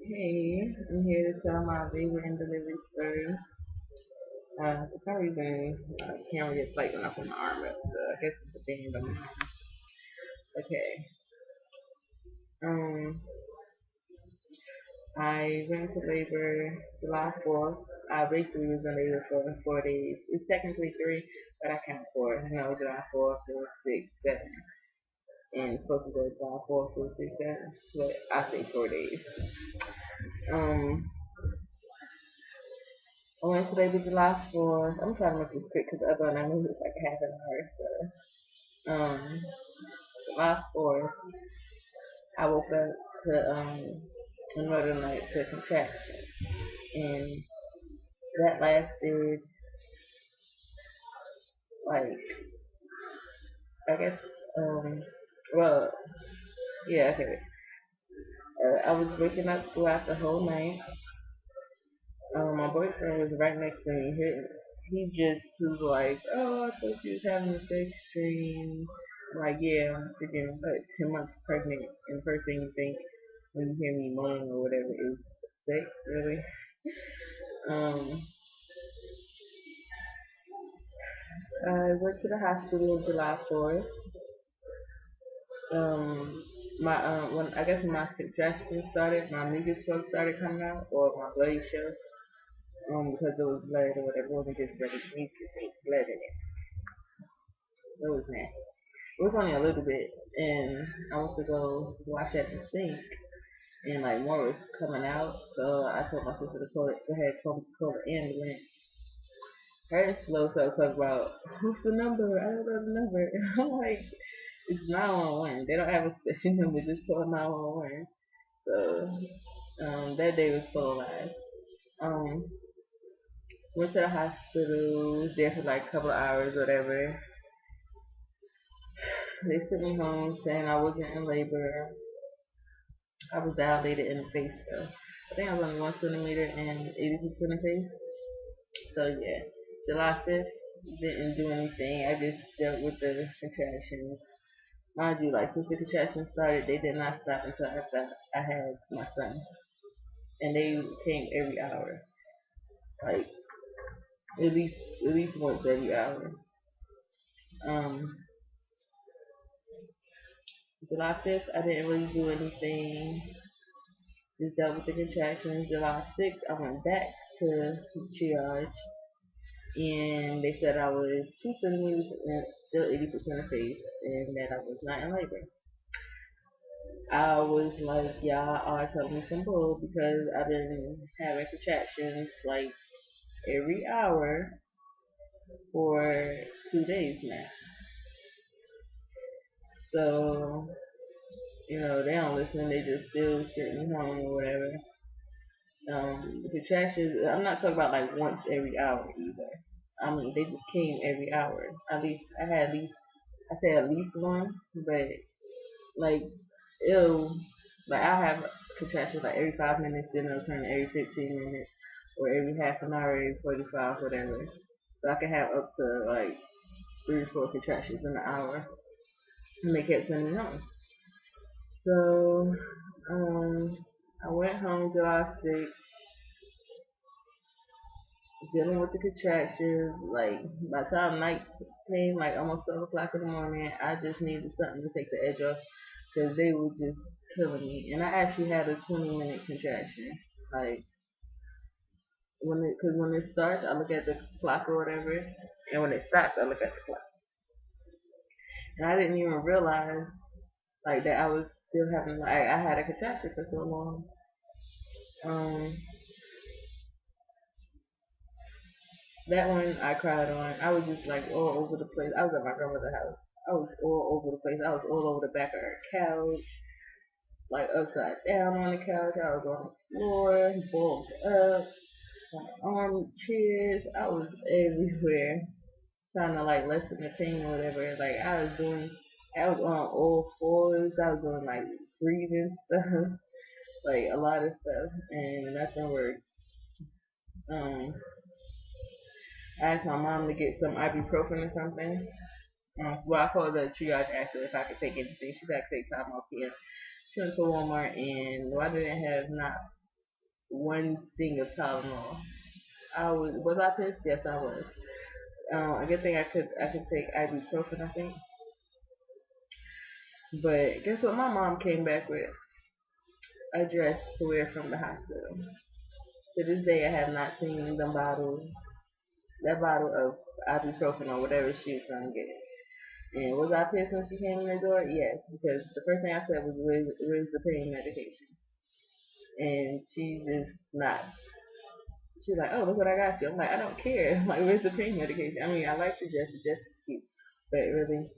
Hey, I'm here to tell my labor and delivery story. For some reason, camera gets light when I put my arm up, so I guess it's a thing on my arm. Okay. Um, I went to labor July 4th. I basically was in labor for 4 days. It's technically three, but I count four. July 4th, 5th, 6th, 7th. And it's supposed to go July 4th, 5th, 6th, 7th. But I say 4 days. Um, I went to labor July 4th. I'm trying to make this quick because the other one I knew it was like half an hour. July 4th, I woke up to in the middle of the night to a contraction, and that lasted like I guess well yeah, okay. I was waking up throughout the whole night. My boyfriend was right next to me. He just was like, "Oh, I thought you was having a sex dream." I'm like, yeah, I'm freaking like 10 months pregnant, and the first thing you think when you hear me moaning or whatever is sex, really. Um, I went to the hospital July 4th. Um, when I guess when my contractions started, my mucus plug started coming out, or my bloody show. Because it was blood or whatever, it wasn't just blood, mucus, it was blood in it. It was nasty. It was only a little bit, and I went to go wash at the sink, and like more was coming out. So I told my sister to call it, go ahead, call the ambulance. Her slow self talk about what's the number? I don't know the number. I'm like, it's 911. They don't have a special number, just call 911. So that day was full of lies. Um, went to the hospital, was there for like a couple of hours, whatever. They sent me home saying I wasn't in labor. I was dilated in the face though. I think I was only 1 centimeter and 80% of face. So yeah, July 5th didn't do anything. I just dealt with the contractions. Mind you, like since the contractions started, they did not stop until after I had my son, and they came every hour, like at least at least once every hour. Um, July 5th, I didn't really do anything. Just dealt with the contractions. July 6th, I went back to triage, and they said I was 2 centimeters and still 80% of face, and that I was not in labor. I was like, y'all are telling me some bull because I've been having contractions like every hour for 2 days now. So, they don't listen, they just still sitting home or whatever. The contractions, I'm not talking about like once every hour either. I mean, they just came every hour. I say at least one, but like, ew, like I have contractions like every 5 minutes, then they'll turn every 15 minutes, or every half an hour, every 45, whatever. So I can have up to like 3 or 4 contractions in an hour, and they kept sending me home. So, I went home July 6th, dealing with the contractions. Like by the time night came, like almost 12 o'clock in the morning, I just needed something to take the edge off because they were just killing me. And I actually had a 20-minute contraction. Like because when it starts, I look at the clock or whatever, and when it stops, I look at the clock. And I didn't even realize like that I was still having like I had a contraction for so long. Um, that one I cried on. I was just like all over the place. I was at my grandmother's house. I was all over the place. I was all over the back of her couch, like upside down on the couch. I was on the floor, bulked up, my arm, chairs. I was everywhere trying to like lessen the pain or whatever. Like I was on all fours. I was doing like breathing stuff, like a lot of stuff, and nothing worked. Um, I asked my mom to get some ibuprofen or something. Well, I called the triage, asked her if I could take anything. She said I could take Tylenol PM. She went to Walmart, and no, I didn't have not. one thing of Tylenol. Was I pissed? Yes, I was. A good thing I could take ibuprofen, I think. But guess what? My mom came back with a dress to wear from the hospital. To this day, I have not seen that bottle of ibuprofen or whatever she was trying to get. And was I pissed when she came in the door? Yes, because the first thing I said was, where's the pain medication? And she just not. She's like, oh, look what I got you. I'm like, I don't care. I'm like, where's the pain medication? I mean, I like the dress is cute. But really,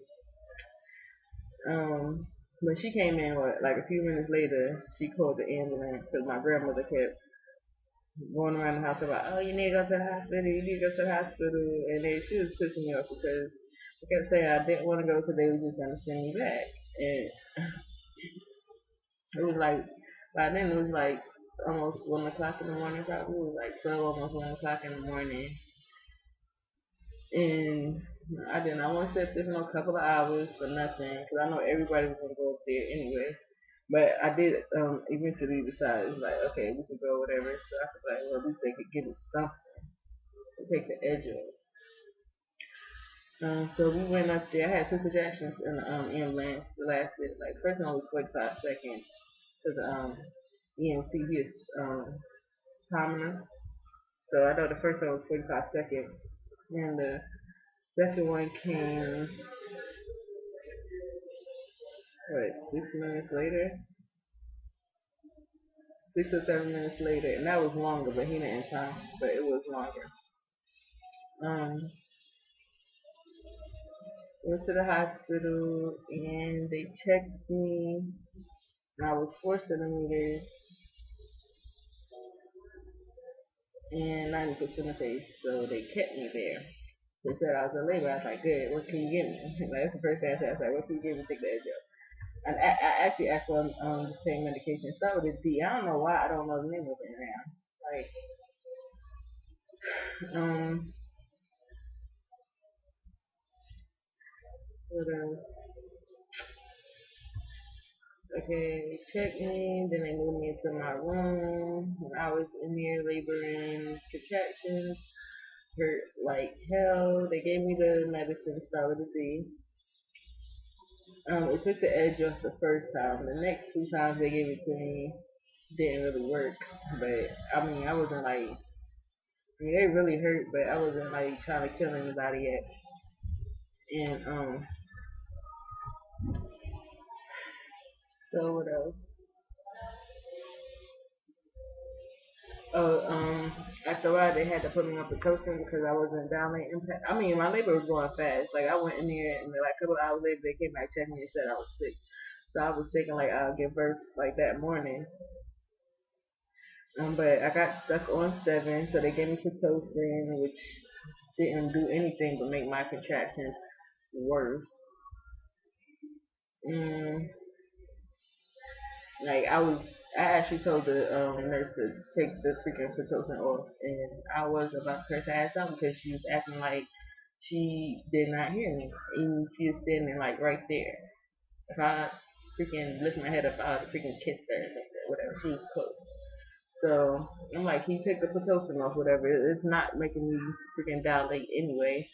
when she came in, like a few minutes later, she called the ambulance because my grandmother kept going around the house about, oh, you need to go to the hospital, you need to go to the hospital. And then she was pissing me off because I kept saying I didn't want to go because they were just going to send me back. And it was like, by then it was like almost 1 o'clock in the morning, probably. It was like 12, almost 1 o'clock in the morning. And I did not want to sit there for no couple of hours for nothing because I know everybody was going to go up there anyway. But I did eventually decide, it's like, okay, we can go, whatever. So I was like, well, at least they could get it something to take the edge off. So we went up there. I had two projections in the ambulance. The last bit, like, first one was 45 seconds to the EMC, he is prominent. So I know the first one was 45 seconds. And the second one came, what, 6 minutes later? 6 or 7 minutes later. And that was longer, but he didn't count, but it was longer. Um, Went to the hospital and they checked me. And I was 4 centimeters and 90% of face, so they kept me there. They said I was in labor. I was like, good, what can you give me? Like, that's the first thing I said. I was like, what can you give me to take the edge off? And I actually asked for the pain medication. Start with a D. I don't know why I don't know the name of it now. Like, what else? Okay, they checked me, then they moved me into my room. When I was in there laboring contractions, hurt like hell. They gave me the medicine, start with a D. It took the edge off the first time. The next two times they gave it to me didn't really work. But I mean, I wasn't like, I mean, they really hurt, but I wasn't like trying to kill anybody yet. And so what else? Oh, after a while they had to put me on Pitocin because I wasn't dilating. I mean, my labor was going fast. Like I went in there and like a couple of hours later they came back checked me and said I was sick. So I was thinking like I'll give birth like that morning. But I got stuck on 7, so they gave me Pitocin, which didn't do anything but make my contractions worse. Mm, like I actually told the nurse to take the freaking Pitocin off, and I was about to curse her ass out because she was acting like she did not hear me, even if she was standing like right there. If I freaking lift my head up, I would freaking kiss her or something, whatever. She was close. So I'm like, can you take the Pitocin off, whatever? It's not making me freaking dilate anyway.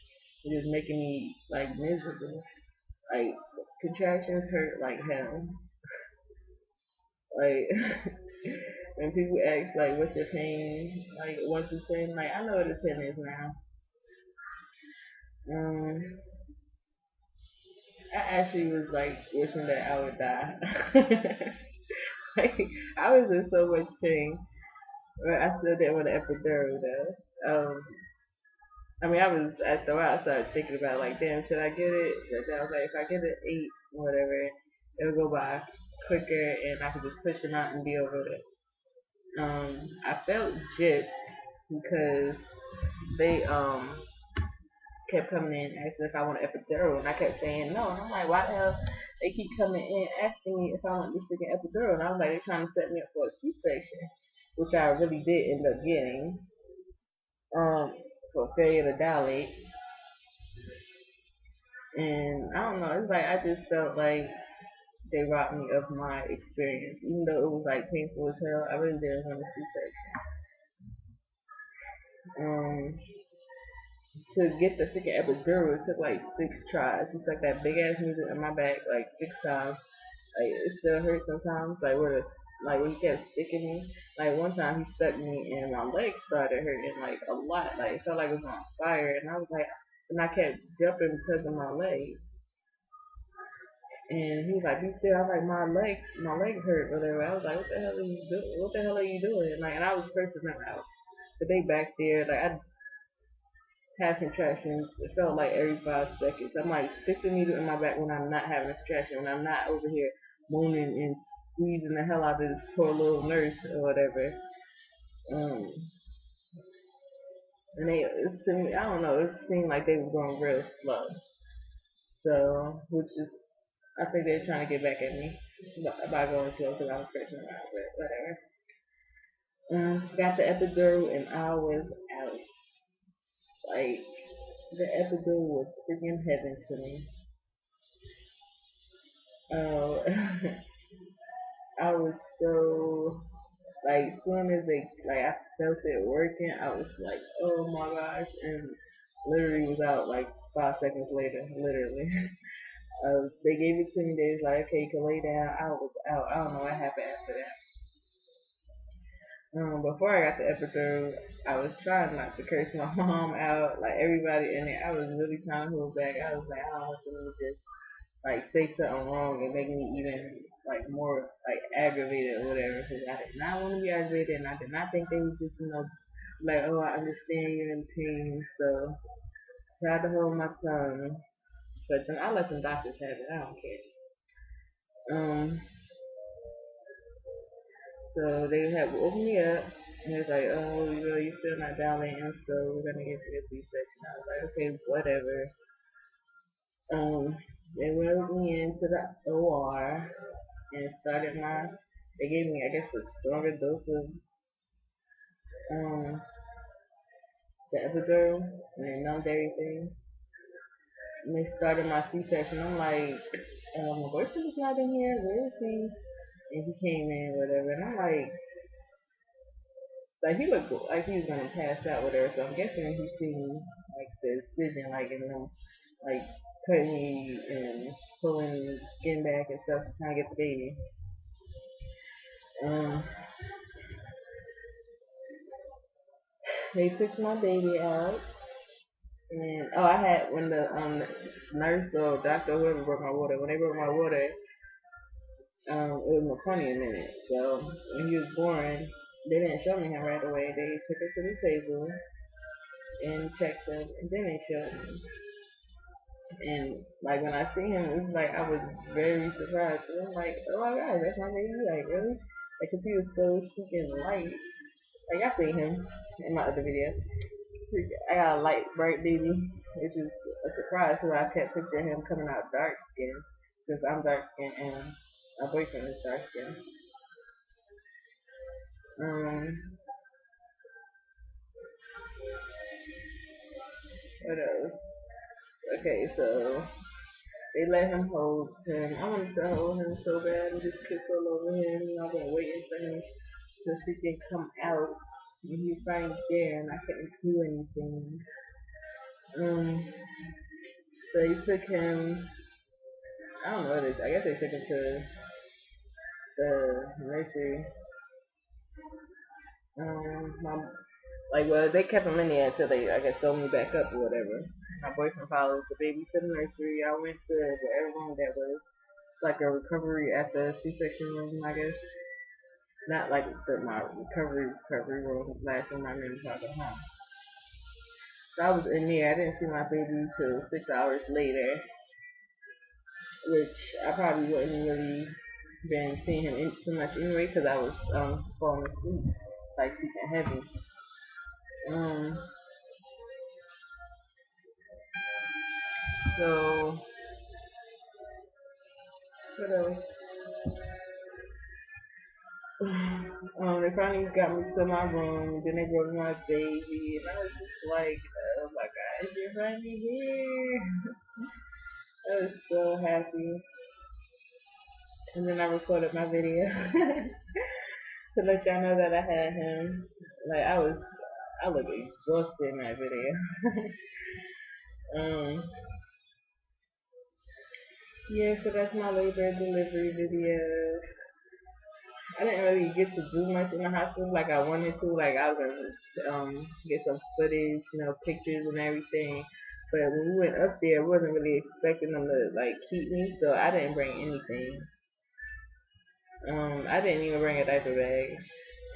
It's just making me like miserable. Like contractions hurt like hell. Like when people ask like, what's your pain? Like 1 through 10. Like I know what a 10 is now. Um, I actually was like wishing that I would die. Like I was in so much pain, but I still didn't want an epidural though. I mean, I was after a while I started thinking about like, damn, should I get it? But then I was like, if I get it 8, whatever, it'll go by quicker and I could just push them out and be over it. I felt jipped because they kept coming in asking if I want an epidural, and I kept saying no. And I'm like, why the hell they keep coming in asking me if I want this freaking epidural? And I was like, they're trying to set me up for a C-section, which I really did end up getting. For failure to dilate, and I don't know. It's like I just felt like, they robbed me of my experience. Even though it was like painful as hell, I really didn't want a C-section. To get the freaking epidural, it took like 6 tries. It's like that big ass needle in my back like 6 times. Like it still hurts sometimes. Like when he kept sticking me. Like one time he stuck me and my legs started hurting like a lot. Like it felt like it was on fire, and I was like, and I kept jumping because of my legs. And he was like, "You still?" I was like, my leg hurt, whatever. I was like, "What the hell are you doing? What the hell are you doing?" Like, and I was cursing them out. But they back there, like I had contractions. It felt like every 5 seconds. I might stick the needle in my back when I'm not having a contraction, when I'm not over here moaning and squeezing the hell out of this poor little nurse or whatever. Um, and to me, I don't know, it seemed like they were going real slow. So, which is, I think they're trying to get back at me by going slow because I was scratching around, but whatever. Got the epidural and I was out. Like, the epidural was freaking heaven to me. Oh, I was so like soon as I felt it working, I was like, oh my gosh, and literally was out like 5 seconds later, literally. They gave it to me. They was like, okay, you can lay down. I was out. I don't know what happened after that. Before I got the epidural, I was trying not to curse my mom out, like everybody in it. I was really trying to hold back. I was like, I don't want them to just like say something wrong and make me even like more like aggravated or whatever. Because I did not want to be aggravated, and I did not think they would just like, oh, I understand you're in pain. So I tried to hold my tongue, but then I let some doctors have it. I don't care. Um, so they had woke me up. And it was like, oh, you're still not dilating, so we're gonna get you a C-section. I was like, okay, whatever. Um, they wheeled me into the OR and started my. They gave me, I guess, a stronger dose of um the epidural, and they numbed everything. And they started my C-section. I'm like, my boyfriend is not in here. Where is he? And he came in, whatever. And I'm like he looked like he was gonna pass out, whatever. So I'm guessing he seen like the incision, like in them, like cutting me and pulling the skin back and stuff, trying to get the baby. Um, they took my baby out, and oh, I had when the nurse or doctor, whoever brought my water, when they brought my water, it was my funny a minute. So when he was born, they didn't show me him right away. They took us to the table and checked him, and then they showed me. And like when I see him, it's like I was very surprised. And I'm like, oh my god, that's my baby. Like really? Like 'cause he was so freaking light. Like I seen him in my other video. I got a light, bright baby, which is a surprise because I kept picturing him coming out dark skinned because I'm dark skinned and my boyfriend is dark skinned. Um, what else? Okay, so they let him hold him. I wanted to hold him so bad and just kiss all over him. You know, I've been waiting for him to freaking come out. And he was right there and I couldn't do anything. Um, so they took him, I don't know what it is. I guess they took him to the nursery. My well, they kept him in there until they, I guess, throw me back up or whatever. My boyfriend followed the baby to the nursery. I went to the room that was like a recovery after C-section room, I guess. Not like my recovery room. Last time I remember talking about. So I was in there. I didn't see my baby till 6 hours later, which I probably wouldn't really been seeing him too much anyway because I was falling asleep, like super heavy. Um, so what else? They finally got me to my room. Then they brought me my baby, and I was just like, "Oh my gosh, you're finally here!" I was so happy. And then I recorded my video to let y'all know that I had him. Like I look exhausted in that video. um, yeah, so that's my labor and delivery video. I didn't really get to do much in the hospital like I wanted to. Like I was gonna get some footage, pictures and everything. But when we went up there, I wasn't really expecting them to like keep me, so I didn't bring anything. I didn't even bring a diaper bag,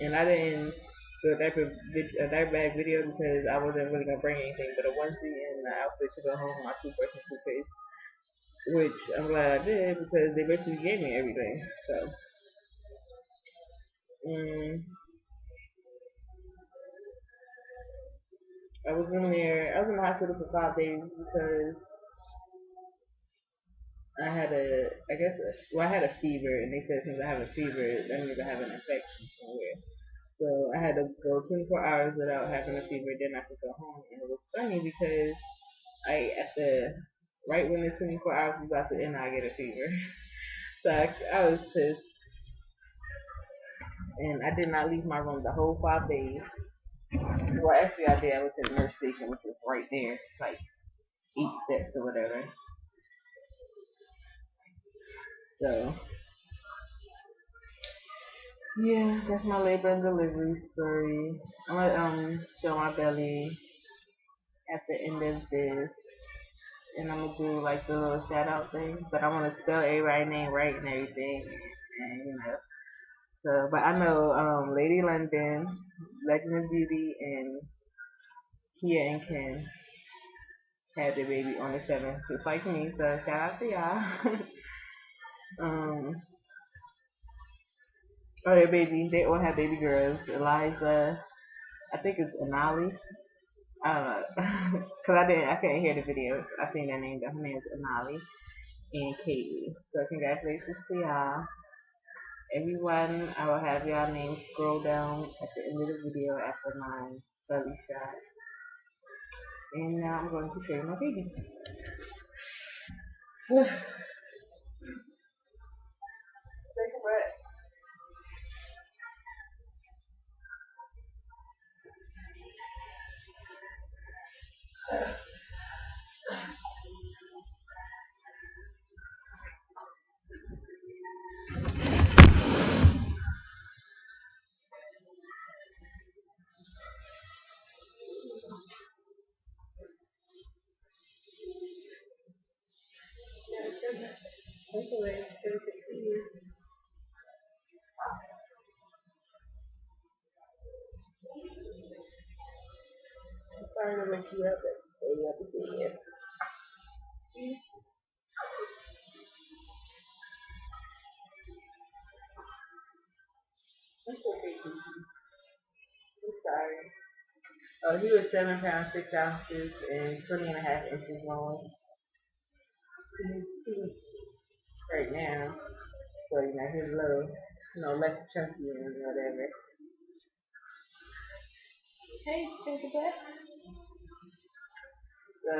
and I didn't do a diaper bag video because I wasn't really gonna bring anything but a onesie and an outfit to go home, my toothbrush and toothpaste, which I'm glad I did because they basically gave me everything. So, um, I was in there. I was in the hospital for 5 days because I had a fever, and they said since I have a fever, that means I have an infection somewhere. So I had to go 24 hours without having a fever, then I could go home. And it was funny because at the right when the 24 hours was about to end, I get a fever. So I was pissed, and I did not leave my room the whole 5 days. Well, actually, I did. I went to the nurse station, which was right there, like 8 steps or whatever. So yeah, that's my labor and delivery story. I'm gonna show my belly at the end of this, and I'm gonna do like the little shout out thing. But I want to spell everybody's name right and everything, and. So, but I know Lady London, Legend of Beauty, and Kia and Ken had their baby on the 7th, just like me. So shout out to y'all. um, their baby, they all have baby girls. Eliza, I think it's Anali. I don't know, cause I couldn't hear the video. I seen their name, but her name is Anali and Katie. So congratulations to y'all. Everyone, I will have y'all names scroll down at the end of the video after my belly shot. And now I'm going to show you my baby. Take a breath. Take away. I'm sorry to make you up, but you have to see it. I'm so big. I'm sorry. Oh, he was 7 pounds 6 ounces and 20.5 inches long. He's right now, so he's a little, less chunky and whatever. Hey, take a breath. So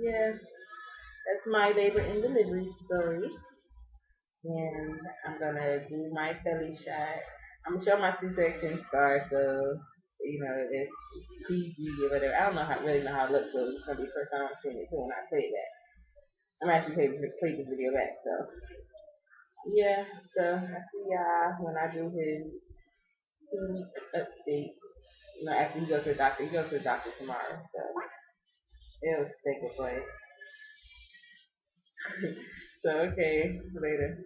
yeah, that's my labor and delivery story. And I'm gonna do my belly shot. I'm gonna show my C-section scar, so it's PG or whatever. I don't really know how it looks, so it's gonna be the first time I'm seeing it too when I play that. I'm actually play the video back, so yeah. So I see y'all when I do his 2-week update. After he goes to the doctor, he goes to the doctor tomorrow, so it'll take a play. So okay, later.